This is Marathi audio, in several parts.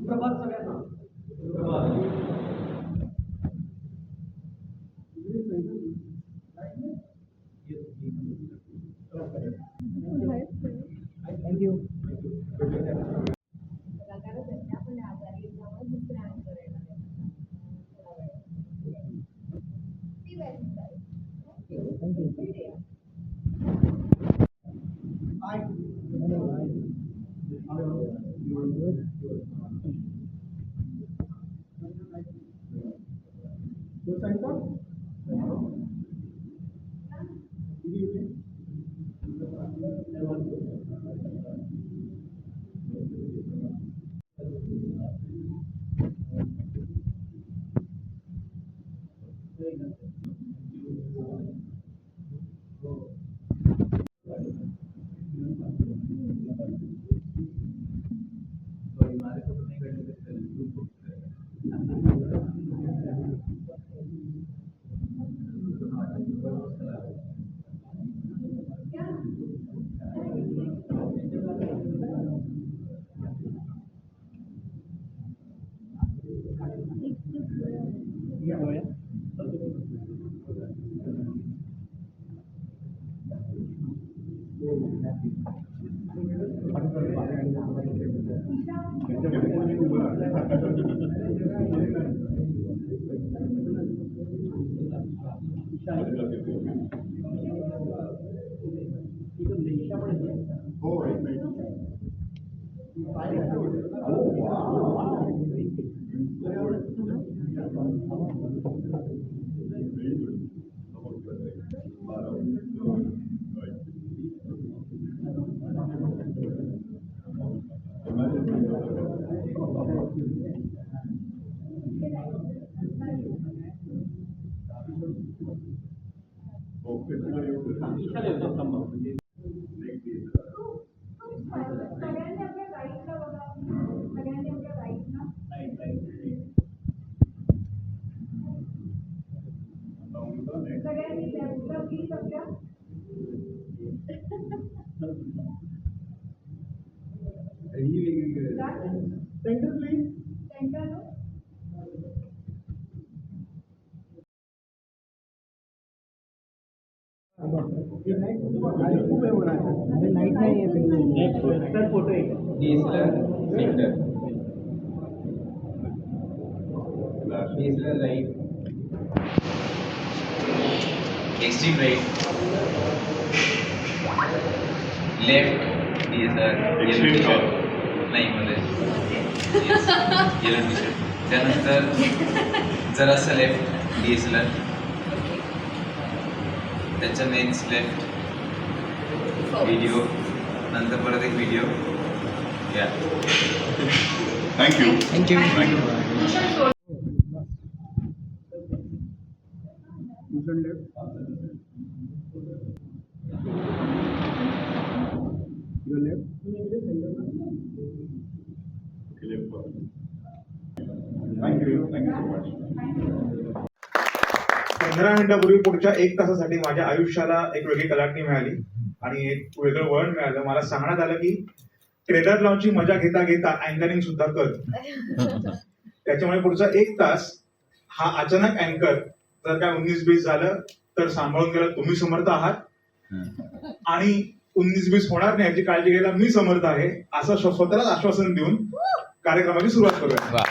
सुप्रभात सगळ्यांना. Thank you. right, extreme right, left, extreme नाही मध्ये येलो टी-शर्ट, त्यानंतर जरासं लेफ्ट DSLR, त्याच्या नेक्स्ट लेफ्ट व्हिडिओ, नंतर परत एक व्हिडिओ. या थँक्यू. Thank you so much. 15 मिनिटापूर्वी पुढच्या 1 तासासाठी माझ्या आयुष्याला एक वेगळी कलाटणी मिळाली आणि एक वेगळं वळण मिळालं. मला सांगण्यात आलं की ट्रेलर लॉन्चची मजा घेता घेता अँकरिंग सुद्धा कर. त्याच्यामुळे पुढचा 1 तास हा अचानक अँकर जर काय 19-20 झालं तर सांभाळून गेला तुम्ही समर्थ आहात आणि 19-20 होणार नाही याची काळजी घ्यायला मी समर्थ आहे असं स्वतःलाच आश्वासन देऊन कार्यक्रमाची सुरुवात करूया.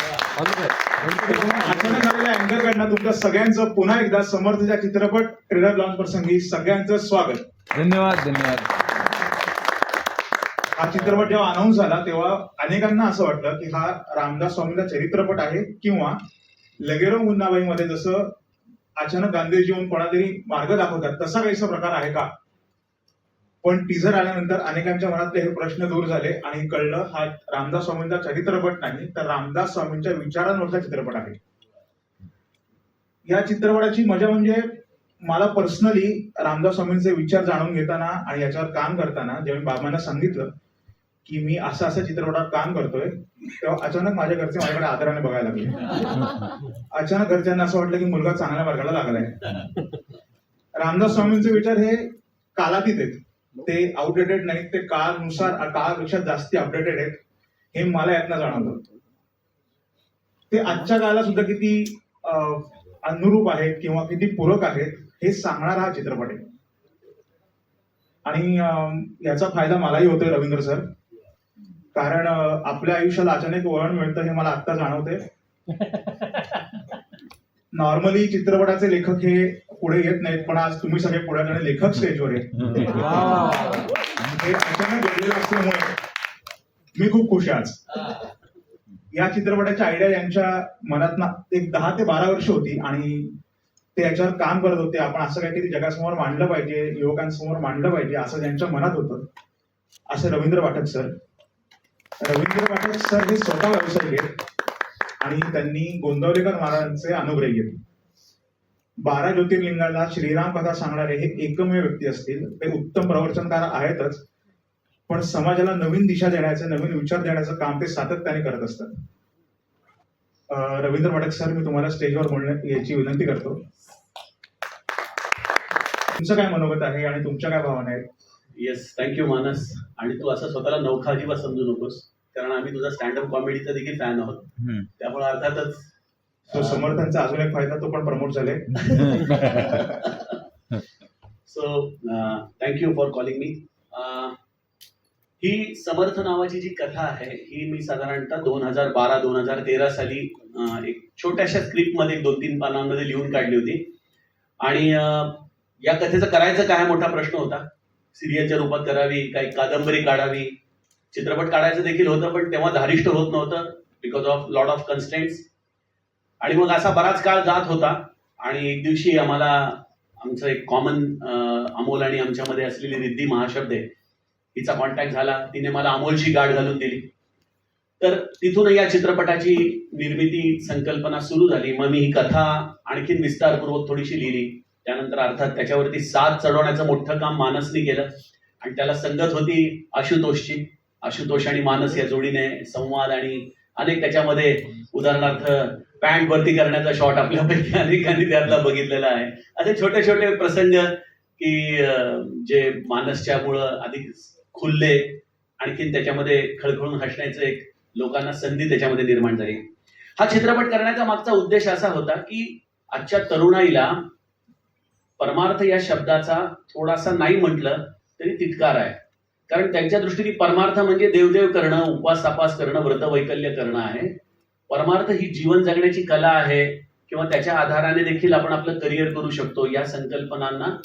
अचानक आलेल्या अँकर कडनं तुमच्या सगळ्यांचं पुन्हा एकदा समर्थच्या चित्रपट ट्रेलर लॉन्च प्रसंगी सगळ्यांचं स्वागत. धन्यवाद धन्यवाद. हा चित्रपट जेव्हा अनाऊन्स झाला तेव्हा अनेकांना असं वाटलं की हा रामदास स्वामींचा चरित्रपट आहे किंवा लगेरो मुन्नाबाई मध्ये जसं अचानक गांधीजी येऊन कोणातरी मार्ग दाखवतात तसा काहीसा प्रकार आहे का. पण टीझर आल्यानंतर अनेकांच्या मनातले हे प्रश्न दूर झाले आणि कळलं हा रामदास स्वामींचा चरित्रपट नाही तर रामदास स्वामींच्या विचारांवरचा चित्रपट आहे. या चित्रपटाची मजा म्हणजे मला पर्सनली रामदास स्वामींचे विचार जाणून घेताना आणि याच्यावर काम करताना जेव्हा मी बाबांना सांगितलं की मी असं चित्रपटावर काम करतोय तेव्हा अचानक माझ्या घरचे माझ्याकडे आदराने बघायला लागले. अचानक घरच्यांना असं वाटलं की मुलगा चांगल्या मार्गाला लागलाय. रामदास स्वामींचे विचार हे कालातीत आहेत, ते आउटडेटेड नाहीत, ते काळानुसार काळापेक्षा जास्ती अपडेटेड आहेत हे मला यातनं जाणवलं. ते आजच्या काळाला सुद्धा किती अनुरूप आहेत किंवा किती पूरक आहेत हे सांगणारा हा चित्रपट आहे. आणि याचा फायदा मलाही होतोय रवींद्र सर, कारण आपल्या आयुष्याला अचानक वळण मिळतं हे मला आत्ता जाणवते. नॉर्मली चित्रपटाचे लेखक हे पुढे येत नाहीत पण आज तुम्ही सगळे पुढे लेखक स्टेजवर आहेत. हे अचानक घडलेलं असल्यामुळे मी खूप खुश आहे आज. या चित्रपटाची आयडिया यांच्या मनात एक 10 ते 12 वर्ष होती आणि ते याच्यावर काम करत होते. आपण असं काहीतरी जगासमोर मांडलं पाहिजे, युवकांसमोर मांडलं पाहिजे असं त्यांच्या मनात होतं. असं रवींद्र पाठक सर हे स्वतः व्यावसायिक आहेत आणि त्यांनी गोंदवलेकर महाराजांचे अनुग्रही आहेत. 12 ज्योतिर्लिंगाला श्रीराम कथा सांगणारे हे एकमेव व्यक्ती असतील. ते उत्तम प्रवचनकार आहेतच पण समाजाला नवीन दिशा देण्याचं, नवीन विचार देण्याचं काम ते सातत्याने करत असतात. रवींद्र पाठक सर, मी तुम्हाला स्टेजवर बोलण्याची याची विनंती करतो. तुमचं काय मनोगत आहे आणि तुमच्या काय भावना आहेत? येस, थँक्यू मानस. आणि तू असं स्वतःला नौखा अजिबात समजू नकोस, कारण आम्ही तुझा स्टँडअप कॉमेडीचा देखील फॅन आहोत. त्यामुळे अर्थातच तो समर्थांचा अजून एक फायदा, तो पण प्रमोट झाले. So thank you for calling me. ही समर्थ नावाची जी कथा आहे ही मी साधारणतः 2012-2013 साली एक छोट्याशा स्क्रिप्टमध्ये 2-3 पानांमध्ये लिहून काढली होती. आणि या कथेचं करायचं काय मोठा प्रश्न होता. सिरियलच्या रूपात करावी, काही कादंबरी काढावी, चित्रपट काढायचं देखील होतं पण तेव्हा धारिष्ट होत नव्हतं because of lot of constraints. आणि मग असा बराच काळ जात होता आणि एक दिवशी आम्हाला आमचं एक कॉमन अमोल आणि आमच्यामध्ये असलेली रिद्धी महाशब्दे हिचा कॉन्टॅक्ट झाला. तिने मला अमोलची गाठ घालून दिली. तर तिथून या चित्रपटाची निर्मिती संकल्पना सुरू झाली. मग मी ही कथा आणखीन विस्तारपूर्वक थोडीशी लिहिली. त्यानंतर अर्थात त्याच्यावरती साथ चढवण्याचं मोठं काम मानसने केलं आणि त्याला संगत होती आशुतोषची. आशुतोष आणि मानस या जोडीने संवाद आणि अनेक त्याच्यामध्ये उदाहरणार्थ पॅन्ट भरती करण्याचा शॉट आपल्यापैकी अनेकांनी त्यातला बघितलेला आहे. असे छोटे छोटे प्रसंग की जे मानसच्यामुळं अधिक खुलले, आणखीन त्याच्यामध्ये खळखळून हसण्याचं एक लोकांना संधी त्याच्यामध्ये निर्माण झाली. हा चित्रपट करण्याचा मागचा उद्देश असा होता की आजच्या तरुणाईला परमार्थ या शब्दाचा थोडासा नाही म्हटलं तरी तिटकार आहे. कारण त्यांच्या दृष्टीने परमार्थ म्हणजे देवदेव करणं, उपवास तापास करणं, व्रतवैकल्य करणं आहे. परमार्थ ही जीवन जगण्याची कला आहे किंवा त्याच्या आधाराने देखील आपण आपलं करिअर करू शकतो. या संकल्पनांना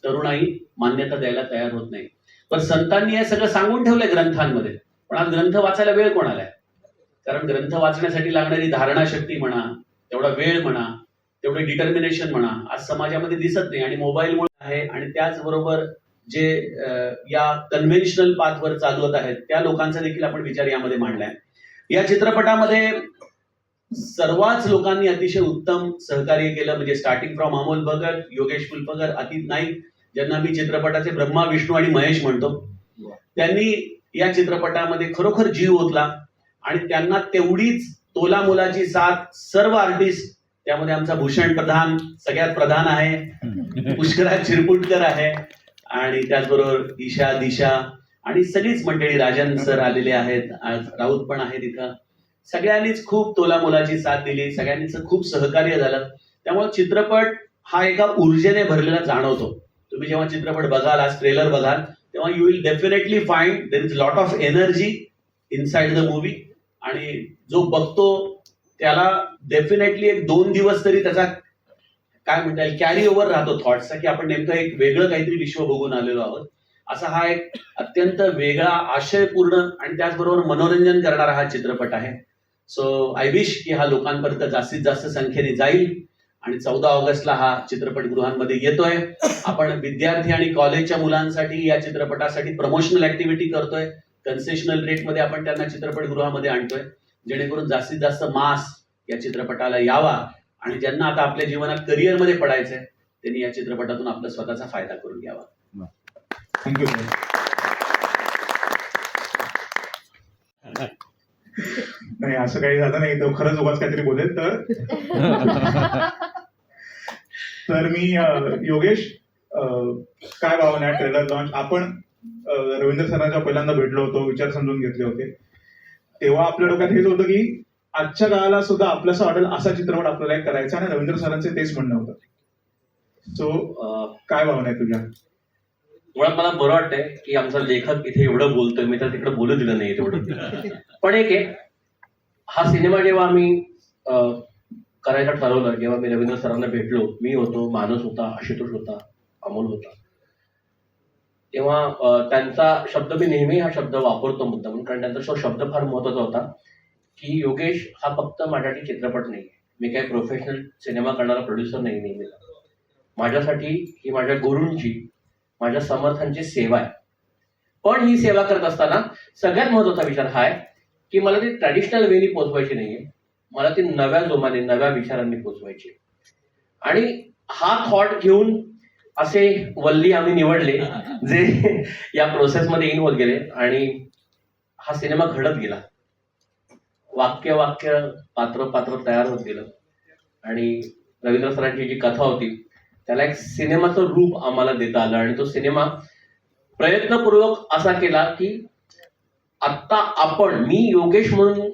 तरुणाई मान्यता द्यायला तयार होत नाही. पण संतांनी हे सगळं सांगून ठेवलंय ग्रंथांमध्ये, पण आज ग्रंथ वाचायला वेळ कोणाला आहे? कारण ग्रंथ वाचण्यासाठी लागणारी धारणाशक्ती म्हणा, तेवढा वेळ म्हणा, तेवढे डिटर्मिनेशन म्हणा आज समाजामध्ये दिसत नाही. आणि मोबाईलमुळे आहे आणि त्याचबरोबर जे या कन्व्हेन्शनल पाथवर चालवत आहेत त्या लोकांचा देखील आपण विचार यामध्ये मांडलाय. या चित्रपटामध्ये सर्वच लोकांनी अतिशय उत्तम सहकार्य केलं. म्हणजे स्टार्टिंग फ्रॉम अमोल भगत, योगेश फुलपकर, अतित नाईक, ज्यांना मी चित्रपटाचे ब्रह्मा, विष्णू आणि महेश म्हणतो, त्यांनी या चित्रपटामध्ये खरोखर जीव ओतला आणि त्यांना तेवढीच तोलामोलाची साथ सर्व आर्टिस्ट, त्यामध्ये आमचा भूषण प्रधान सगळ्यात प्रधान आहे, पुष्कराज चिरपुटकर आहे आणि त्याचबरोबर ईशा, दिशा आणि सगळीच मंडळी, राजन सर आलेले आहेत, आज राऊत पण आहेत इथं. सगळ्यांनीच खूप तोलामोलाची साथ दिली, सगळ्यांनीच खूप सहकार्य झालं. त्यामुळे चित्रपट हा एका ऊर्जेने भरलेला जाणवतो. तुम्ही जेव्हा चित्रपट बघाल, आज ट्रेलर बघाल, तेव्हा you will definitely find there is lot of energy inside the movie. आणि जो बघतो त्याला डेफिनेटली 1-2 दिवस तरी त्याचा काय म्हणता येईल कॅरी ओव्हर राहतो थॉट्सचा, की आपण नेमकं एक वेगळं काहीतरी विश्व बघून आलेलो आहोत. असा हा एक अत्यंत वेगळा, आशयपूर्ण आणि त्याचबरोबर मनोरंजन करणारा हा चित्रपट आहे. सो आय विश की हा लोकांपर्यंत जास्तीत जास्त संख्येने जाईल. आणि 14 ऑगस्टला हा चित्रपटगृहांमध्ये येतोय. आपण विद्यार्थी आणि कॉलेजच्या मुलांसाठी या चित्रपटासाठी प्रमोशनल ऍक्टिव्हिटी करतोय. कन्सेशनल रेटमध्ये आपण त्यांना चित्रपटगृहामध्ये आणतोय, जेणेकरून जास्तीत जास्त मास या चित्रपटाला यावा. आणि ज्यांना आता आपल्या जीवनात करिअरमध्ये पडायचंय त्यांनी या चित्रपटातून आपला स्वतःचा फायदा करून घ्यावा. थँक्यू. नाही असं काही झालं नाही, तो खरंच उगाच काहीतरी बोलेल तर मी योगेश, काय भावना आहे ट्रेलर लॉन्च? आपण रवींद्र सरांच्या पहिल्यांदा भेटलो होतो, विचार समजून घेतले होते, तेव्हा आपल्या डोक्यात हेच होतं की आजच्या काळाला सुद्धा आपल्याला वाटेल असा चित्रपट आपल्याला एक करायचा, आणि रवींद्र सरांचे तेच म्हणणं होतं. सो काय भावना आहे तुझ्या? मुळात मला बरं वाटतंय की आमचा लेखक इथे एवढं बोलतोय, मी तर तिकडे बोलू दिलं नाही तेवढं. पण एक आहे, हा सिनेमा जेव्हा आम्ही करायचं ठरवलं, जेव्हा मी रवींद्र सरांना भेटलो, मी होतो, मानस होता, आशुतोष होता, अमोल होता, तेव्हा त्यांचा शब्द, मी नेहमी हा शब्द वापरतो मुद्दाम, कारण त्यांचा शब्द फार महत्वाचा होता की योगेश हा फक्त माझ्यासाठी चित्रपट नाही, मी काही प्रोफेशनल सिनेमा करणारा प्रोड्युसर नाही नेहमीला. माझ्यासाठी ही माझ्या गुरूंची, माझ्या समर्थांची सेवा आहे. पण ही सेवा करत असताना सगळ्यात महत्वाचा विचार हा आहे की मला ती ट्रॅडिशनल वेनी पोचवायची नाहीये, मला ती नव्या जोमाने, नव्या विचारांनी पोचवायची. आणि हा थॉट घेऊन असे वल्ली आम्ही निवडले जे या प्रोसेसमध्ये इन्व्हॉल्व गेले, आणि हा सिनेमा घडत गेला. वाक्य वाक्य, पात्र पात्र तयार होत गेलं, आणि रवींद्र सरांची जी कथा होती त्याला एक सिनेमाचं रूप आम्हाला देता आलं. आणि तो सिनेमा प्रयत्नपूर्वक असा केला की आत्ता आपण, मी योगेश म्हणून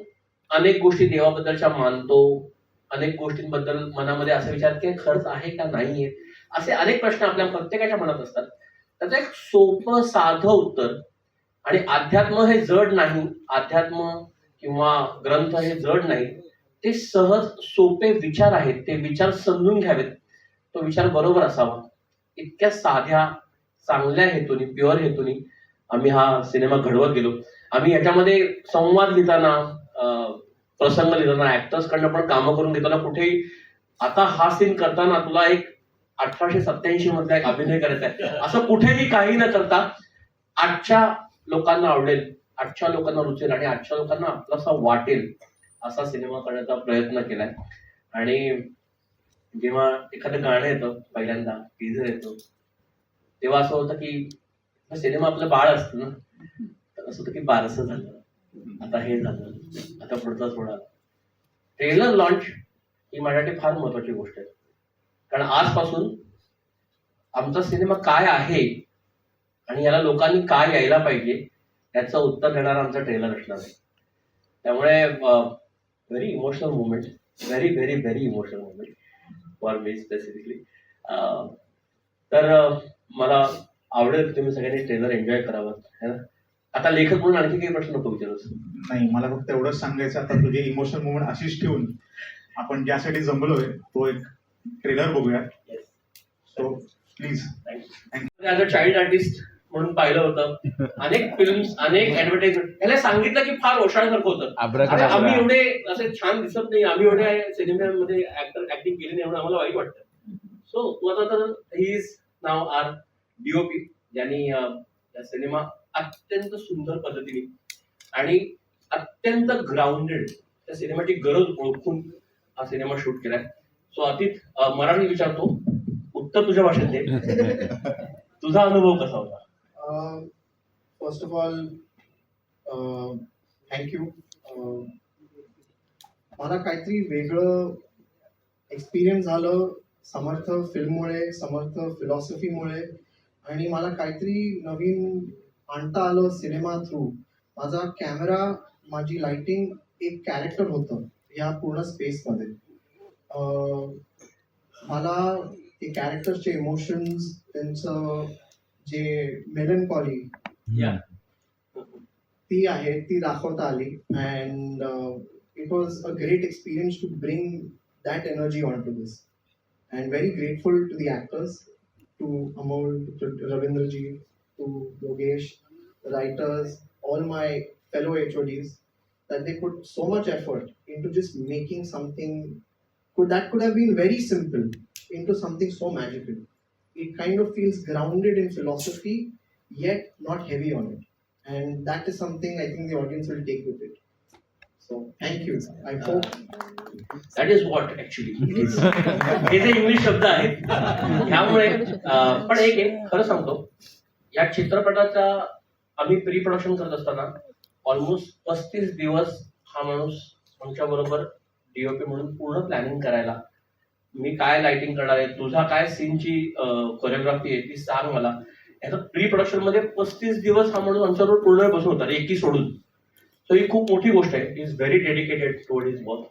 अनेक गोष्टी देवाबद्दलच्या मानतो, अनेक गोष्टींबद्दल मनामध्ये असा विचार की खर्च आहे का नाहीये, असे अनेक प्रश्न आपल्या प्रत्येकाच्या मनात असतात. त्याचं एक सोपं साधं उत्तर, आणि अध्यात्म हे जड नाही, अध्यात्म किंवा ग्रंथ हे जड नाही, ते सहज सोपे विचार आहेत, ते विचार समजून घ्यावेत, तो विचार बरोबर असावा, इतक्या साध्या चांगल्या हेतूनी, प्युअर हेतूनी आम्ही हा सिनेमा घडवत गेलो. आम्ही याच्यामध्ये संवाद लिहिताना, प्रसंग लिहिताना, ऍक्टर्स कडनं पण कामं करून घेताना कुठेही आता हा सीन करताना तुला एक 1887 मधला एक अभिनय करायचा आहे असं कुठेही काही न करता आजच्या लोकांना आवडेल, आजच्या लोकांना रुचेल आणि आजच्या लोकांना आपलासा वाटेल असा सिनेमा करण्याचा प्रयत्न केलाय. आणि जेव्हा एखादं गाणं येतं, पहिल्यांदा टीझर येतो, तेव्हा असं होतं की सिनेमा आपलं बाळ असतं ना, तर असं होतं की बारसं झालं, आता हे झालं, आता पुढचा थोडा. ट्रेलर लॉन्च ही माझ्यासाठी फार महत्वाची गोष्ट आहे, कारण आजपासून आमचा सिनेमा काय आहे आणि याला लोकांनी काय यायला पाहिजे याचं उत्तर देणारा आमचा ट्रेलर असणार आहे. त्यामुळे very emotional movement, very very very emotional movement for me specifically. तर मला आवडेल तुम्ही सगळ्यांनी ट्रेलर एन्जॉय करावं, है ना. आता लेखक म्हणून आणखी काही प्रश्न नको विचारूस. नाही, मला फक्त एवढंच सांगायचं, आता तुझे इमोशनल मुवमेंट अशीच ठेवून आपण ज्यासाठी जमलोय तो एक ट्रेलर बघूया. So please. As a child artist म्हणून पाहिलं होतं अनेक फिल्म्स, अनेक ऍडव्हर्टाइजमेंट, त्याला सांगितलं की फार ओशाळ्यासारखं होतं, अरे आम्ही एवढे असे छान दिसत नाही, आम्ही एवढे सिनेमामध्ये ऍक्टिंग केली नाही म्हणून आम्हाला वाईट वाटतं. सो तू आता तर he is now our DOP, ज्यांनी सिनेमा अत्यंत सुंदर पद्धतीने आणि अत्यंत ग्राउंडेड त्या सिनेमाची गरज ओळखून हा सिनेमा शूट केलाय. सो अतित, मराठी विचारतो, उत्तर तुझ्या भाषेत दे. तुझा अनुभव कसा होता? First of all thank you. मला काहीतरी वेगळं एक्सपिरियन्स झालं समर्थ फिल्ममुळे, समर्थ फिलॉसॉफीमुळे, आणि मला काहीतरी नवीन आणता आलं सिनेमा थ्रू. माझा कॅमेरा, माझी लाइटिंग एक कॅरेक्टर होतं या पूर्ण स्पेसमध्ये. मला ते कॅरेक्टरचे इमोशन्स, त्यांचं जे मेलनकॉली Yeah. ती आहे ती दाखवता आली. And it was a great experience to bring that energy on to this. And very grateful to the actors, to Amol, to Ravindraji, to Yogesh, writers, all my fellow HODs, that they put so much effort into just making something that could have been very simple into something so magical. It kind of feels grounded in philosophy, yet not heavy on it. And that is something I think the audience will take with it. So, thank you. I hope. That is what actually हे जे इंग्लिश शब्द आहेत ह्यामुळे पण एक आहे खरं सांगतो, या चित्रपटाचा आम्ही प्री प्रोडक्शन करत असताना ऑलमोस्ट 35 दिवस हा माणूस आमच्या बरोबर डीओपी म्हणून पूर्ण प्लॅनिंग करायला, मी काय लाइटिंग करणार आहे, तुझा काय सीनची कोरिओग्राफी आहे ती सांग मला. याचं प्री प्रोडक्शन मध्ये 35 दिवस हा माणूस आमच्याबरोबर पूर्ण वेळ बसून होता, एकी सोडून. सो ही खूप मोठी गोष्ट आहे. Is very dedicated toward his work.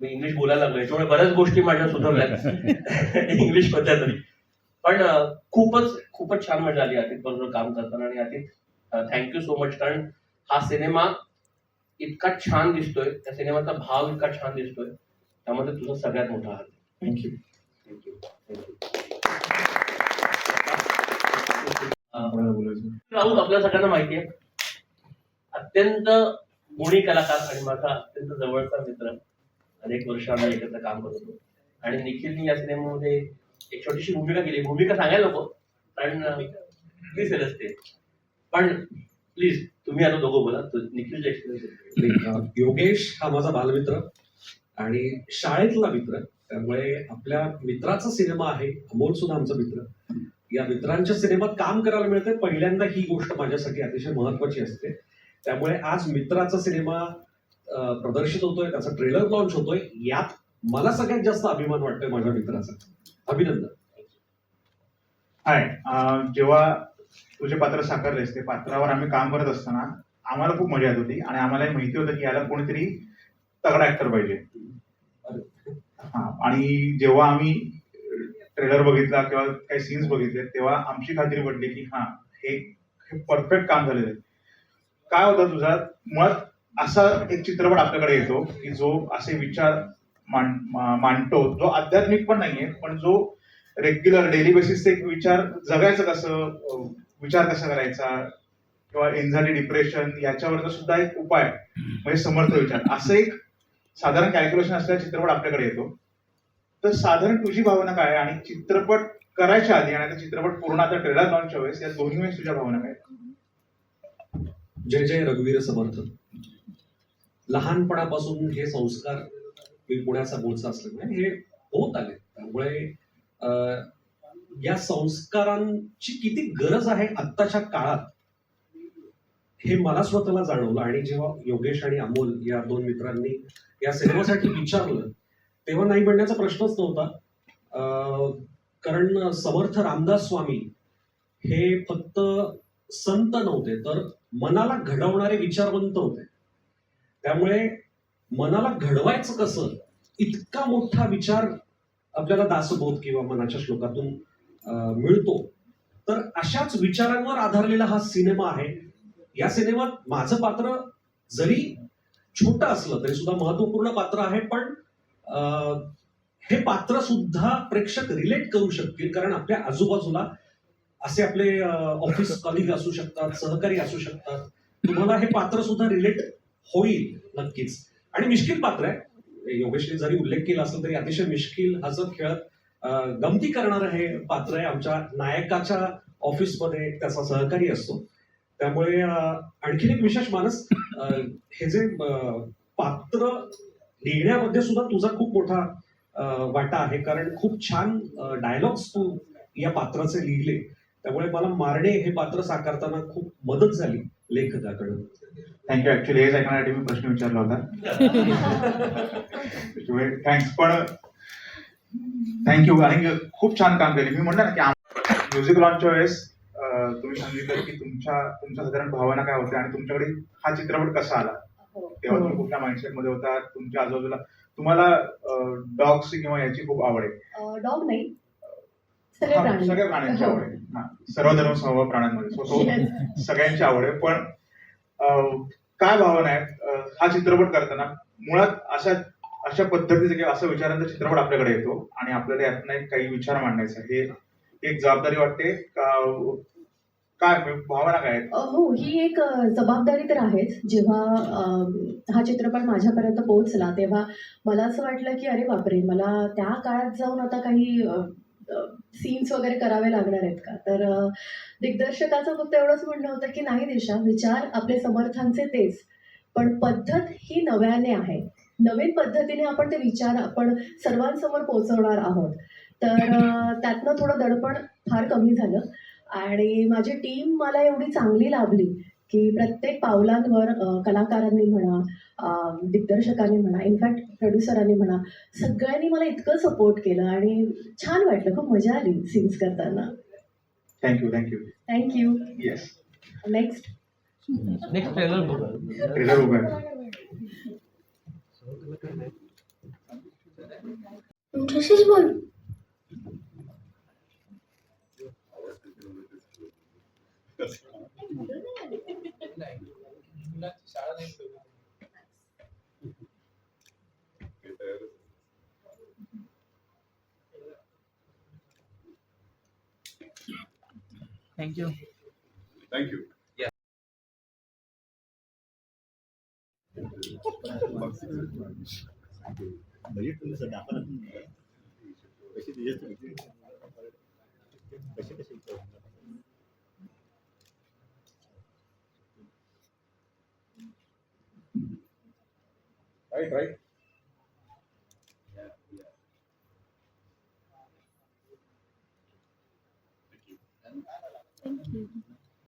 Me English बोलायला लागलो याच्यामुळे बऱ्याच गोष्टी माझ्या सुधारल्यात इंग्लिश मध्ये तरी. पण खूपच छान मजा आली आतिथ बरोबर काम करताना. आणि आतिथ थँक्यू सो मच, कारण हा सिनेमा इतका छान दिसतोय, त्या सिनेमाचा भाव इतका छान दिसतोय, त्यामध्ये तुझा सगळ्यात मोठा हात. Thank you. राहुल आपल्या सगळ्यांना माहिती आहे, अत्यंत गुणी कलाकार आणि माझा अत्यंत जवळचा मित्र. अनेक वर्ष आम्ही एकत्र काम करत होतो आणि निखिलनी या सिनेमामध्ये एक छोटीशी भूमिका केली. भूमिका सांगायला नको कारण दिसेलच ते, पण प्लीज तुम्ही आता दोघं बोला. निखिलचा एक्सपिरियन्स. योगेश हा माझा बालमित्र आणि शाळेतला मित्र, त्यामुळे आपल्या मित्राचा सिनेमा आहे. अमोल सुद्धा आमचा मित्र. या मित्रांच्या सिनेमात काम करायला मिळते पहिल्यांदा, ही गोष्ट माझ्यासाठी अतिशय महत्वाची असते. त्यामुळे आज मित्राचा सिनेमा प्रदर्शित होतोय, त्याचा ट्रेलर लॉन्च होतोय, यात मला सगळ्यात जास्त अभिमान वाटतोय माझ्या मित्राचा. अभिनंदन. हाय, जेव्हा तुझे पात्र साकारलेस ते पात्रावर आम्ही काम करत असताना आम्हाला खूप मजा येत होती आणि आम्हालाही माहिती होतं की याला कोणीतरी तगडा ऍक्टर पाहिजे. हा, आणि जेव्हा आम्ही ट्रेलर बघितला किंवा काही सीन्स बघितले तेव्हा आमची खात्री पडली की हा, हे परफेक्ट काम झालेलं आहे. काय होतं तुझा मुळात असा एक चित्रपट आपल्याकडे येतो की जो असे विचार मांडतो, जो आध्यात्मिक पण नाहीये, पण जो रेग्युलर डेली बेसिसचे एक विचार जगायचं कसं, विचार कसा करायचा, किंवा एन्झायटी, डिप्रेशन याच्यावरचा सुद्धा एक उपाय म्हणजे समर्थ विचार, असं एक साधारण कॅल्क्युलेशन असलेला चित्रपट आपल्याकडे येतो. तर साधारण तुझी भावना काय आहे आणि चित्रपट करायच्या आधी आणि आता चित्रपट पूर्ण आता ट्रेलर लॉन्च वेळेस या दोन्ही वेळेस तुझ्या भावना काय? जय जय रघुवीर समर्थ. लहानपणापासून हे संस्कार, मी पुण्याचा मूळचा असल्यामुळे हे होत आले. त्यामुळे या संस्कारांची किती गरज आहे आत्ताच्या काळात हे मला स्वतःला जाणवलं. आणि जेव्हा योगेश आणि अमोल या दोन मित्रांनी या सिनेमासाठी विचारलं तेव्हा नाही म्हणण्याचा प्रश्नच नव्हता. कारण समर्थ रामदास स्वामी हे फक्त संत नव्हते, तर मनाला घडवणारे विचारवंत होते. त्यामुळे मनाला घडवायचं कसं, इतका मोठा विचार आपल्याला दासबोध किंवा मनाच्या श्लोकातून मिळतो. तर अशाच विचारांवर आधारलेला हा सिनेमा आहे. या सिनेमात माझं पात्र जरी छोटं असलं तरी सुद्धा महत्वपूर्ण पात्र आहे. पण हे पात्र सुद्धा प्रेक्षक रिलेट करू शकतील, कारण आपल्या आजूबाजूला असे आपले ऑफिस कलिग असू शकतात, सहकारी असू शकतात. तुम्हाला हे पात्र सुद्धा रिलेट होईल नक्कीच. आणि मिश्किल पात्र आहे. योगेशने जरी उल्लेख केला असेल तरी अतिशय मिश्किल हसत खेळत गमती करणारं हे पात्र आहे. आमच्या नायकाच्या ऑफिसमध्ये त्याचा सहकारी असतो. त्यामुळे आणखीन एक विशेष मानस, हे जे पात्र लिहिण्यामध्ये सुद्धा तुझा खूप मोठा वाटा आहे, कारण खूप छान डायलॉग्स तू या पात्राचे लिहिले. त्यामुळे मला मारणे हे पात्र साकारताना खूप मदत झाली लेखकाकडून. थँक्यू. ऍक्च्युली हेच ऐकण्यासाठी मी प्रश्न विचारला होता. थँक्स. पण थँक्यू, आणि खूप छान काम केले. मी म्हटलं ना की म्युझिक लॉन्चच्या वेळेस तुम्ही सांगितलं की तुमच्या साधारण भावना काय होत्या आणि तुमच्याकडे हा चित्रपट कसा आला. तेव्हा तुम्ही कुठल्या माइंडसेट मध्ये होता? तुमच्या आजूबाजूला तुम्हाला डॉग्सची किंवा याची खूप आवड आहे? डॉग नाही, सगळे हा, प्राणी. सगळ्या प्राण्यांची हो. आवड आहे. हा, सर्व धर्म समभाव प्राण्यांमध्ये So, Yes. सगळ्यांची आवड आहे. पण काय भावना आहेत हा चित्रपट करताना? मुळात अशा पद्धतीचा किंवा अशा विचारांचा चित्रपट आपल्याकडे येतो आणि आपल्याला यातनं एक काही विचार मांडायचा, हे एक जबाबदारी वाटते का? काय भावना काय आहेत? हो, ही एक जबाबदारी तर आहेच. जेव्हा हा चित्रपट माझ्यापर्यंत पोहोचला, तेव्हा मला असं वाटलं, की अरे बापरे! मला त्या काळात जाऊन आता काही सीन्स वगैरे करावे लागणार आहेत का? तर दिग्दर्शकाचं फक्त एवढंच म्हणणं होतं, की नाही दिशा, विचार आपले समर्थांचे तेच, पण पद्धत ही नव्याने आहे. नवीन पद्धतीने आपण ते विचार आपण सर्वांसमोर पोहोचवणार आहोत. तर त्यातनं थोडं दडपण फार कमी झालं आणि माझी टीम मला एवढी चांगली लाभली, की प्रत्येक पावलांवर कलाकारांनी म्हणा, दिग्दर्शकांनी म्हणा, इनफॅक्ट प्रोड्युसरांनी म्हणा, सगळ्यांनी मला इतकं सपोर्ट केलं आणि छान वाटलं. खूप मजा आली सीन्स करताना. Thank you. Thank yes. Next. Next trailer बघू. ट्रेलर उभं आहे. तुमच्याशीच बोल. थँक्यू. राईट. Thank you.